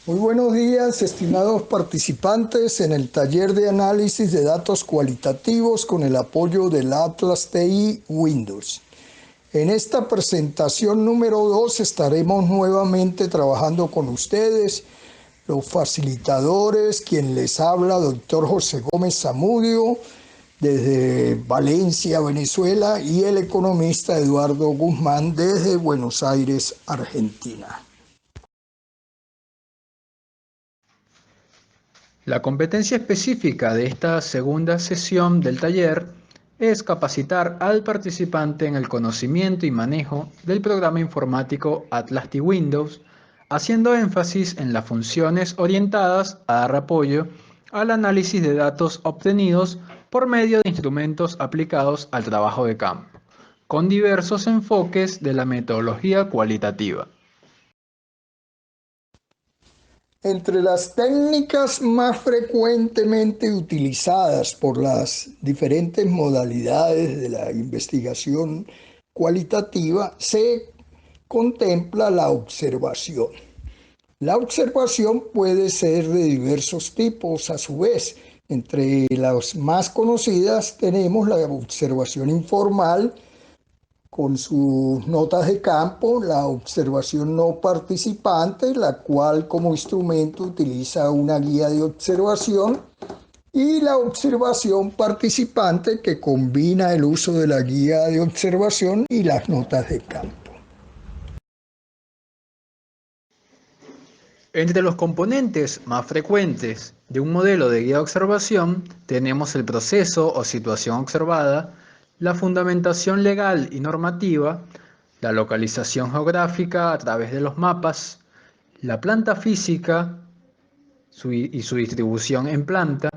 Muy buenos días, estimados participantes en el taller de análisis de datos cualitativos con el apoyo del Atlas TI Windows. En esta presentación número 2 estaremos nuevamente trabajando con ustedes, los facilitadores, quien les habla, doctor José Gómez Zamudio, desde Valencia, Venezuela, y el economista Eduardo Guzmán desde Buenos Aires, Argentina. La competencia específica de esta segunda sesión del taller es capacitar al participante en el conocimiento y manejo del programa informático Atlas TI Windows, haciendo énfasis en las funciones orientadas a dar apoyo al análisis de datos obtenidos por medio de instrumentos aplicados al trabajo de campo, con diversos enfoques de la metodología cualitativa. Entre las técnicas más frecuentemente utilizadas por las diferentes modalidades de la investigación cualitativa se contempla la observación. La observación puede ser de diversos tipos a su vez. Entre las más conocidas tenemos la observación informal, con sus notas de campo, la observación no participante, la cual como instrumento utiliza una guía de observación, y la observación participante, que combina el uso de la guía de observación y las notas de campo. Entre los componentes más frecuentes de un modelo de guía de observación tenemos el proceso o situación observada, la fundamentación legal y normativa, la localización geográfica a través de los mapas, la planta física y su distribución en planta,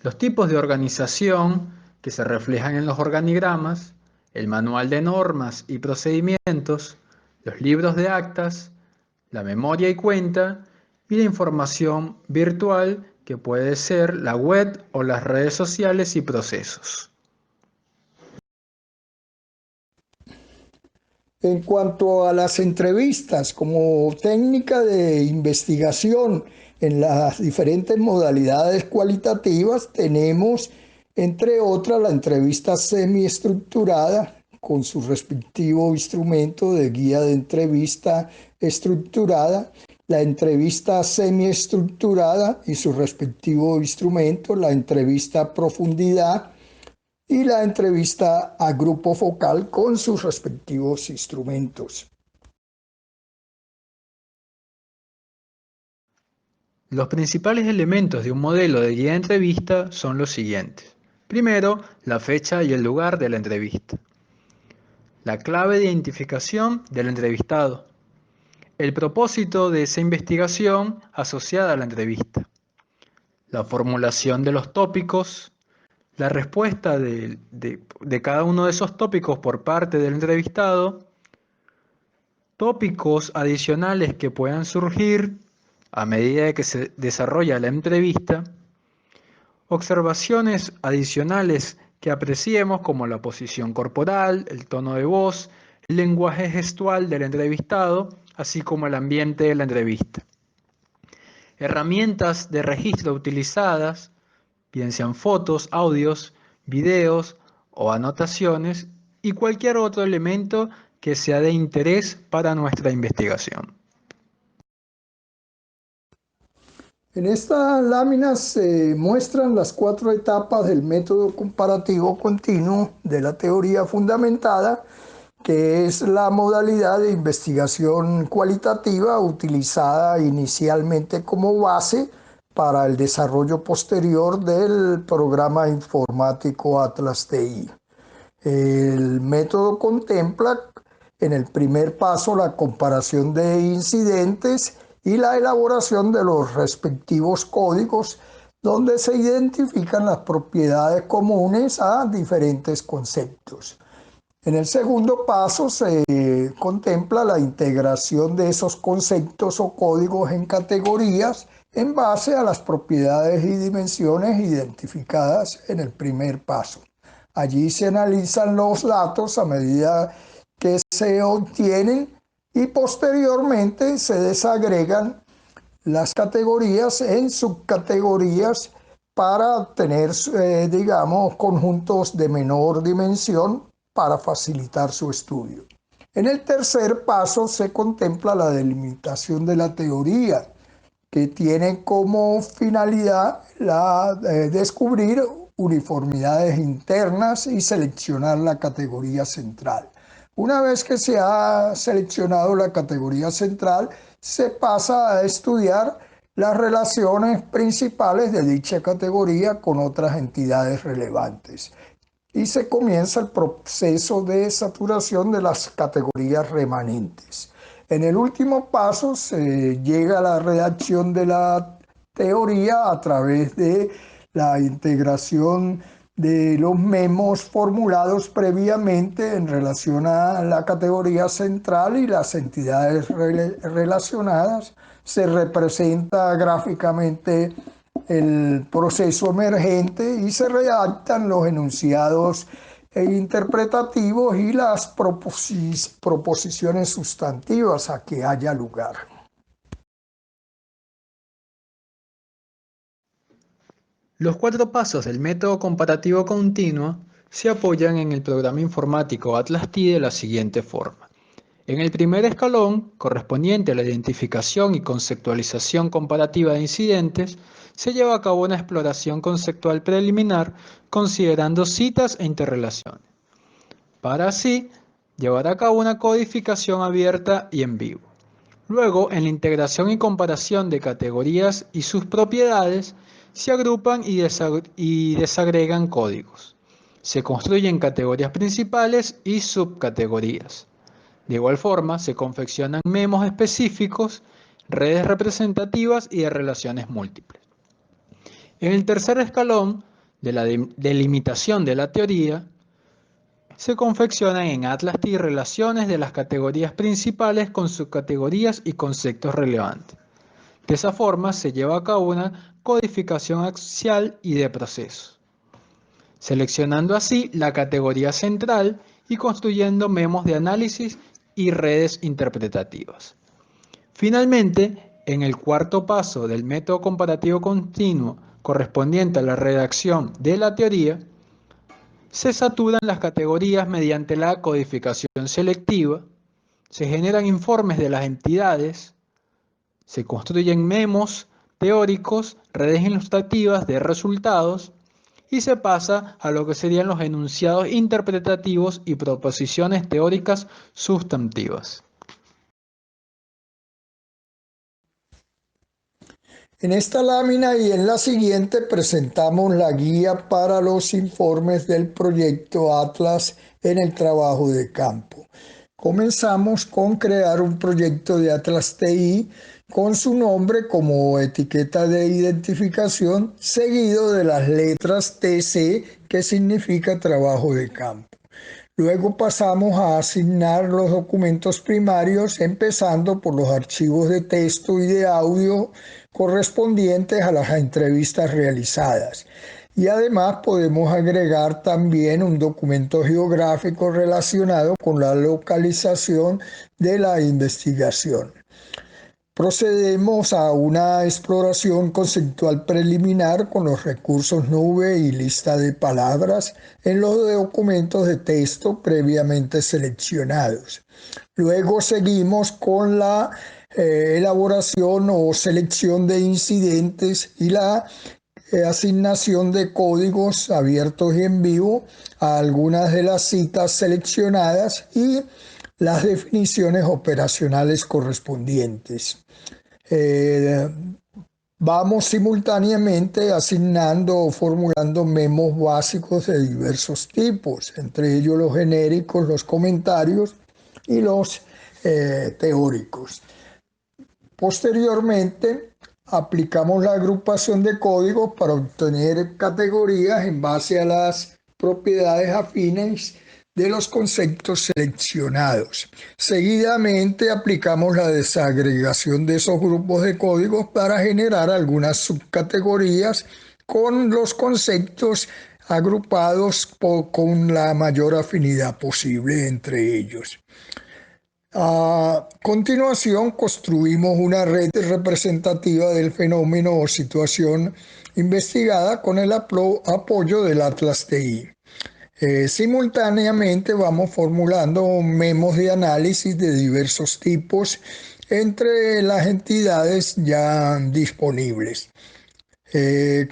los tipos de organización que se reflejan en los organigramas, el manual de normas y procedimientos, los libros de actas, la memoria y cuenta, y la información virtual que puede ser la web o las redes sociales y procesos. En cuanto a las entrevistas como técnica de investigación en las diferentes modalidades cualitativas, tenemos entre otras la entrevista semiestructurada con su respectivo instrumento de guía de entrevista estructurada, la entrevista semiestructurada y su respectivo instrumento, la entrevista a profundidad, y la entrevista a grupo focal con sus respectivos instrumentos. Los principales elementos de un modelo de guía de entrevista son los siguientes. Primero, la fecha y el lugar de la entrevista. La clave de identificación del entrevistado. El propósito de esa investigación asociada a la entrevista. La formulación de los tópicos. La respuesta de cada uno de esos tópicos por parte del entrevistado. Tópicos adicionales que puedan surgir a medida de que se desarrolla la entrevista. Observaciones adicionales que apreciemos como la posición corporal, el tono de voz, el lenguaje gestual del entrevistado, así como el ambiente de la entrevista. Herramientas de registro utilizadas, bien sean fotos, audios, videos o anotaciones, y cualquier otro elemento que sea de interés para nuestra investigación. En esta lámina se muestran las 4 etapas del método comparativo continuo de la teoría fundamentada, que es la modalidad de investigación cualitativa utilizada inicialmente como base para el desarrollo posterior del programa informático Atlas TI. El método contempla en el primer paso la comparación de incidentes y la elaboración de los respectivos códigos, donde se identifican las propiedades comunes a diferentes conceptos. En el segundo paso se contempla la integración de esos conceptos o códigos en categorías en base a las propiedades y dimensiones identificadas en el primer paso. Allí se analizan los datos a medida que se obtienen y posteriormente se desagregan las categorías en subcategorías para tener, digamos, conjuntos de menor dimensión para facilitar su estudio. En el tercer paso se contempla la delimitación de la teoría, que tiene como finalidad descubrir uniformidades internas y seleccionar la categoría central. Una vez que se ha seleccionado la categoría central, se pasa a estudiar las relaciones principales de dicha categoría con otras entidades relevantes y se comienza el proceso de saturación de las categorías remanentes. En el último paso se llega a la redacción de la teoría a través de la integración de los memos formulados previamente en relación a la categoría central y las entidades relacionadas. Se representa gráficamente el proceso emergente y se redactan los enunciados interpretativos y las proposiciones sustantivas a que haya lugar. Los 4 pasos del método comparativo continuo se apoyan en el programa informático Atlas-T de la siguiente forma. En el primer escalón, correspondiente a la identificación y conceptualización comparativa de incidentes, se lleva a cabo una exploración conceptual preliminar considerando citas e interrelaciones, para así llevar a cabo una codificación abierta y en vivo. Luego, en la integración y comparación de categorías y sus propiedades, se agrupan y desagregan códigos. Se construyen categorías principales y subcategorías. De igual forma, se confeccionan memos específicos, redes representativas y de relaciones múltiples. En el tercer escalón de la delimitación de la teoría, se confeccionan en Atlas-T relaciones de las categorías principales con subcategorías y conceptos relevantes. De esa forma se lleva a cabo una codificación axial y de procesos, seleccionando así la categoría central y construyendo memos de análisis y redes interpretativas. Finalmente, en el cuarto paso del método comparativo continuo correspondiente a la redacción de la teoría, se saturan las categorías mediante la codificación selectiva, se generan informes de las entidades, se construyen memos teóricos, redes ilustrativas de resultados y se pasa a lo que serían los enunciados interpretativos y proposiciones teóricas sustantivas. En esta lámina y en la siguiente presentamos la guía para los informes del proyecto Atlas en el trabajo de campo. Comenzamos con crear un proyecto de Atlas TI con su nombre como etiqueta de identificación, seguido de las letras TC, que significa trabajo de campo. Luego pasamos a asignar los documentos primarios, empezando por los archivos de texto y de audio correspondientes a las entrevistas realizadas. Y además podemos agregar también un documento geográfico relacionado con la localización de la investigación. Procedemos a una exploración conceptual preliminar con los recursos nube y lista de palabras en los documentos de texto previamente seleccionados. Luego seguimos con la elaboración o selección de incidentes y la asignación de códigos abiertos y en vivo a algunas de las citas seleccionadas y las definiciones operacionales correspondientes. Vamos simultáneamente asignando o formulando memos básicos de diversos tipos, entre ellos los genéricos, los comentarios y los teóricos. Posteriormente, aplicamos la agrupación de códigos para obtener categorías en base a las propiedades afines de los conceptos seleccionados. Seguidamente aplicamos la desagregación de esos grupos de códigos para generar algunas subcategorías con los conceptos agrupados con la mayor afinidad posible entre ellos. A continuación, construimos una red representativa del fenómeno o situación investigada con el apoyo del Atlas TI. Simultáneamente vamos formulando memos de análisis de diversos tipos entre las entidades ya disponibles.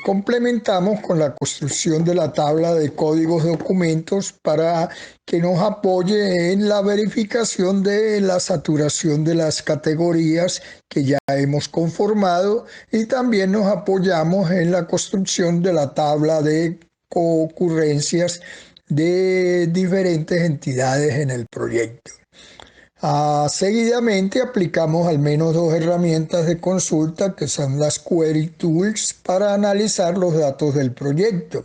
Complementamos con la construcción de la tabla de códigos documentos para que nos apoye en la verificación de la saturación de las categorías que ya hemos conformado, y también nos apoyamos en la construcción de la tabla de concurrencias de diferentes entidades en el proyecto. Seguidamente aplicamos al menos dos herramientas de consulta que son las Query Tools para analizar los datos del proyecto.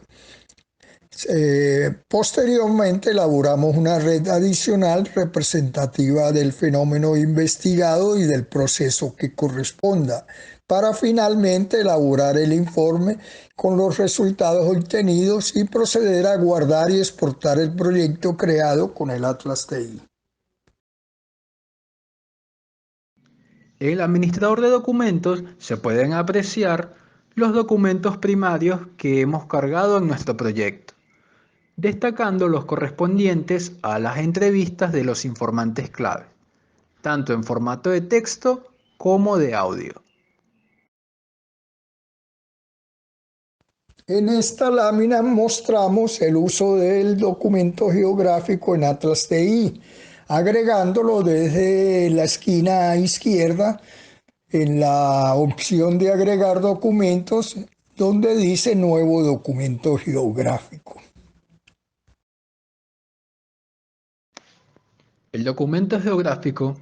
Posteriormente elaboramos una red adicional representativa del fenómeno investigado y del proceso que corresponda, para finalmente elaborar el informe con los resultados obtenidos y proceder a guardar y exportar el proyecto creado con el Atlas TI. En el administrador de documentos se pueden apreciar los documentos primarios que hemos cargado en nuestro proyecto, destacando los correspondientes a las entrevistas de los informantes clave, tanto en formato de texto como de audio. En esta lámina mostramos el uso del documento geográfico en Atlas TI, agregándolo desde la esquina izquierda en la opción de agregar documentos, donde dice nuevo documento geográfico. El documento geográfico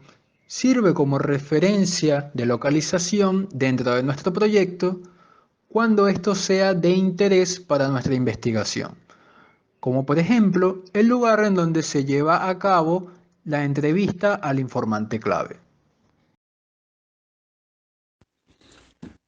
sirve como referencia de localización dentro de nuestro proyecto cuando esto sea de interés para nuestra investigación, como por ejemplo el lugar en donde se lleva a cabo la entrevista al informante clave.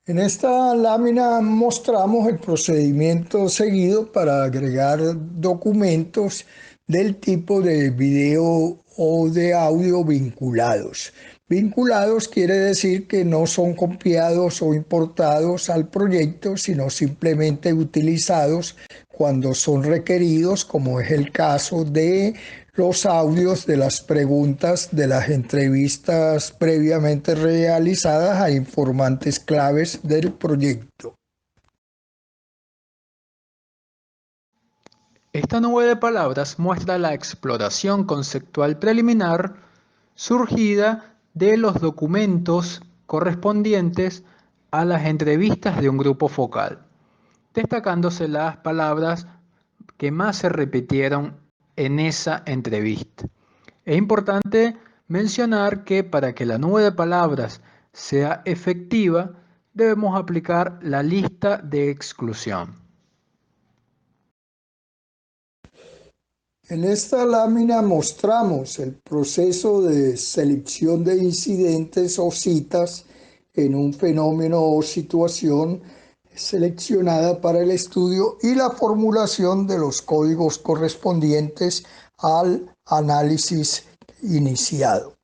En esta lámina mostramos el procedimiento seguido para agregar documentos del tipo de video o de audio vinculados. Vinculados quiere decir que no son copiados o importados al proyecto, sino simplemente utilizados cuando son requeridos, como es el caso de los audios de las preguntas de las entrevistas previamente realizadas a informantes claves del proyecto. Esta nube de palabras muestra la exploración conceptual preliminar surgida de los documentos correspondientes a las entrevistas de un grupo focal, destacándose las palabras que más se repitieron en esa entrevista. Es importante mencionar que para que la nube de palabras sea efectiva, debemos aplicar la lista de exclusión. En esta lámina mostramos el proceso de selección de incidentes o citas en un fenómeno o situación seleccionada para el estudio y la formulación de los códigos correspondientes al análisis iniciado.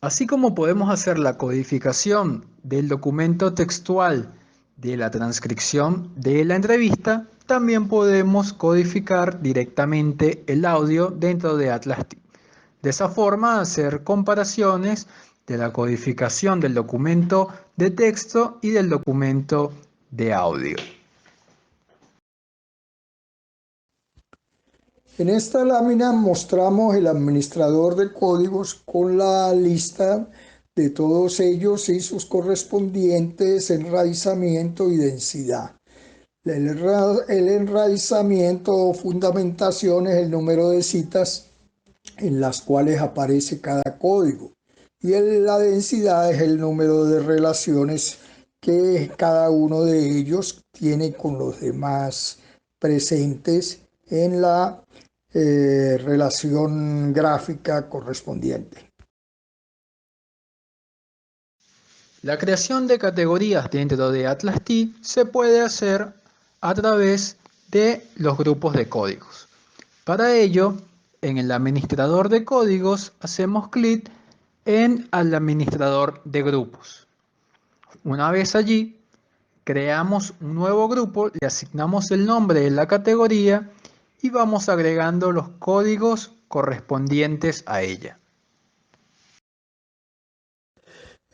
Así como podemos hacer la codificación del documento textual de la transcripción de la entrevista, también podemos codificar directamente el audio dentro de Atlas TI. De esa forma, hacer comparaciones de la codificación del documento de texto y del documento de audio. En esta lámina mostramos el administrador de códigos con la lista de todos ellos y sus correspondientes enraizamiento y densidad. El enraizamiento o fundamentación es el número de citas en las cuales aparece cada código, y la densidad es el número de relaciones que cada uno de ellos tiene con los demás presentes en la relación gráfica correspondiente. La creación de categorías dentro de Atlas TI se puede hacer a través de los grupos de códigos. Para ello, en el administrador de códigos hacemos clic en el administrador de grupos. Una vez allí, creamos un nuevo grupo, le asignamos el nombre de la categoría y vamos agregando los códigos correspondientes a ella.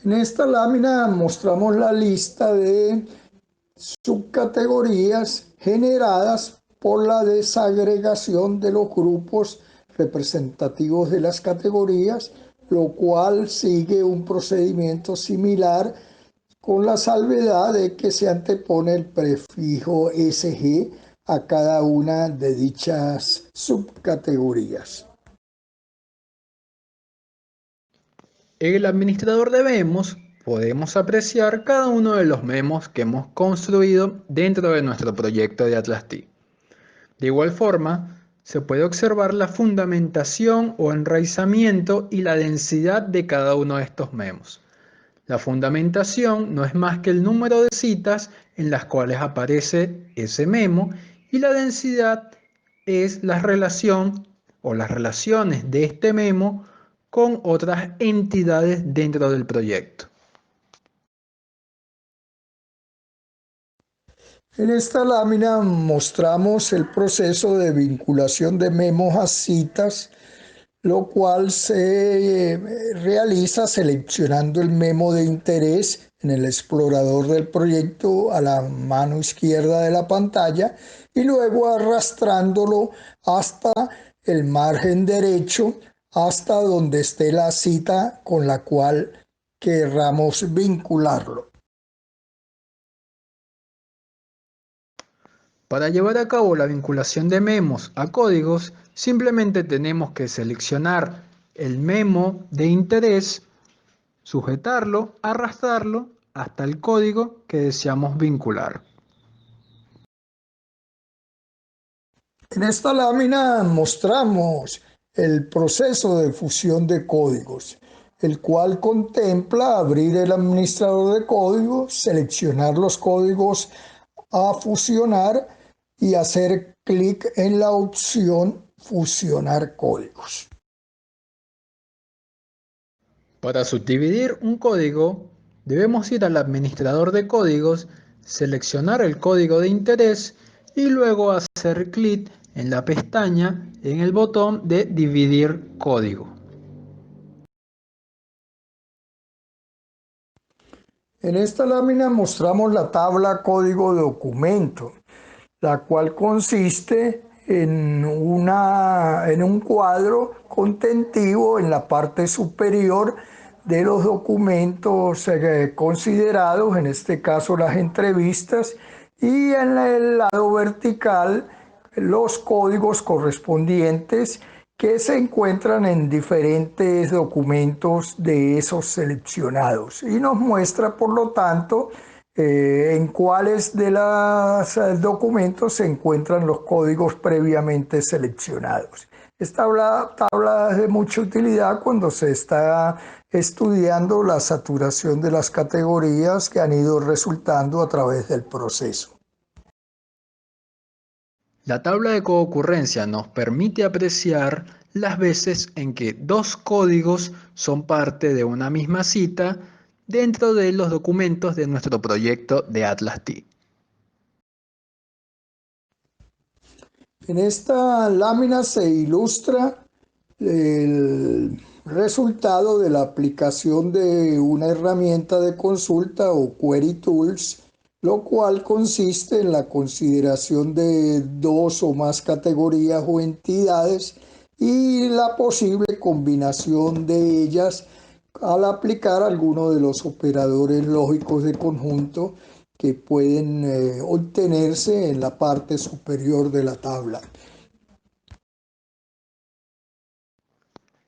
En esta lámina mostramos la lista de subcategorías generadas por la desagregación de los grupos representativos de las categorías, lo cual sigue un procedimiento similar con la salvedad de que se antepone el prefijo SG a cada una de dichas subcategorías. En el administrador de memos podemos apreciar cada uno de los memos que hemos construido dentro de nuestro proyecto de Atlas-T. De igual forma, se puede observar la fundamentación o enraizamiento y la densidad de cada uno de estos memos. La fundamentación no es más que el número de citas en las cuales aparece ese memo y la densidad es la relación o las relaciones de este memo con otras entidades dentro del proyecto. En esta lámina mostramos el proceso de vinculación de memos a citas, lo cual se realiza seleccionando el memo de interés en el explorador del proyecto a la mano izquierda de la pantalla y luego arrastrándolo hasta el margen derecho, hasta donde esté la cita con la cual querramos vincularlo. Para llevar a cabo la vinculación de memos a códigos, simplemente tenemos que seleccionar el memo de interés, sujetarlo, arrastrarlo hasta el código que deseamos vincular. En esta lámina mostramos el proceso de fusión de códigos, el cual contempla abrir el administrador de códigos, seleccionar los códigos a fusionar y hacer clic en la opción Fusionar códigos. Para subdividir un código, debemos ir al administrador de códigos, seleccionar el código de interés y luego hacer clic en la pestaña en el botón de Dividir código. En esta lámina mostramos la tabla código documento, la cual consiste en un cuadro contentivo en la parte superior de los documentos considerados, en este caso las entrevistas, y en el lado vertical los códigos correspondientes que se encuentran en diferentes documentos de esos seleccionados y nos muestra, por lo tanto, en cuáles de los documentos se encuentran los códigos previamente seleccionados. Esta tabla es de mucha utilidad cuando se está estudiando la saturación de las categorías que han ido resultando a través del proceso. La tabla de coocurrencia nos permite apreciar las veces en que dos códigos son parte de una misma cita dentro de los documentos de nuestro proyecto de Atlas-T. En esta lámina se ilustra el resultado de la aplicación de una herramienta de consulta o Query Tools, lo cual consiste en la consideración de dos o más categorías o entidades y la posible combinación de ellas al aplicar alguno de los operadores lógicos de conjunto que pueden obtenerse en la parte superior de la tabla.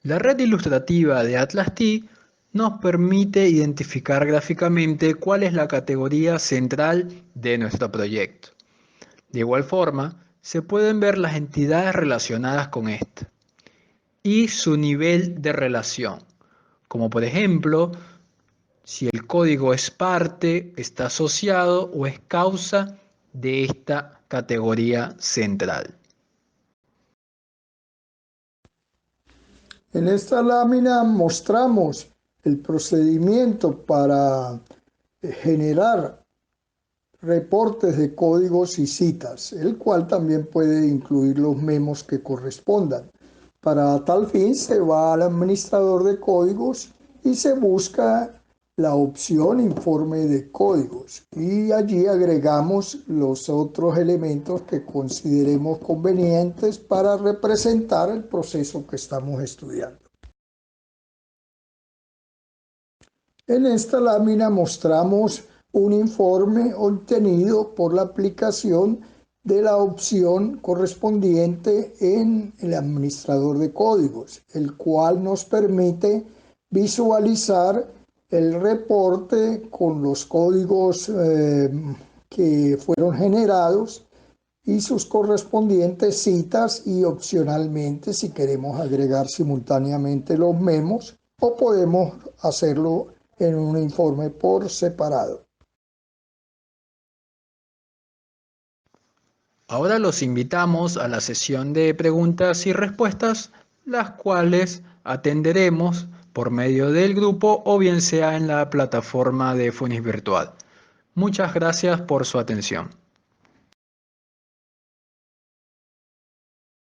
La red ilustrativa de Atlas-T nos permite identificar gráficamente cuál es la categoría central de nuestro proyecto. De igual forma, se pueden ver las entidades relacionadas con esta y su nivel de relación, como por ejemplo, si el código es parte, está asociado o es causa de esta categoría central. En esta lámina mostramos el procedimiento para generar reportes de códigos y citas, el cual también puede incluir los memos que correspondan. Para tal fin se va al administrador de códigos y se busca la opción informe de códigos y allí agregamos los otros elementos que consideremos convenientes para representar el proceso que estamos estudiando. En esta lámina mostramos un informe obtenido por la aplicación de la opción correspondiente en el administrador de códigos, el cual nos permite visualizar el reporte con los códigos que fueron generados y sus correspondientes citas, y opcionalmente si queremos agregar simultáneamente los memos o podemos hacerlo en un informe por separado. Ahora los invitamos a la sesión de preguntas y respuestas, las cuales atenderemos por medio del grupo o bien sea en la plataforma de Funis Virtual. Muchas gracias por su atención.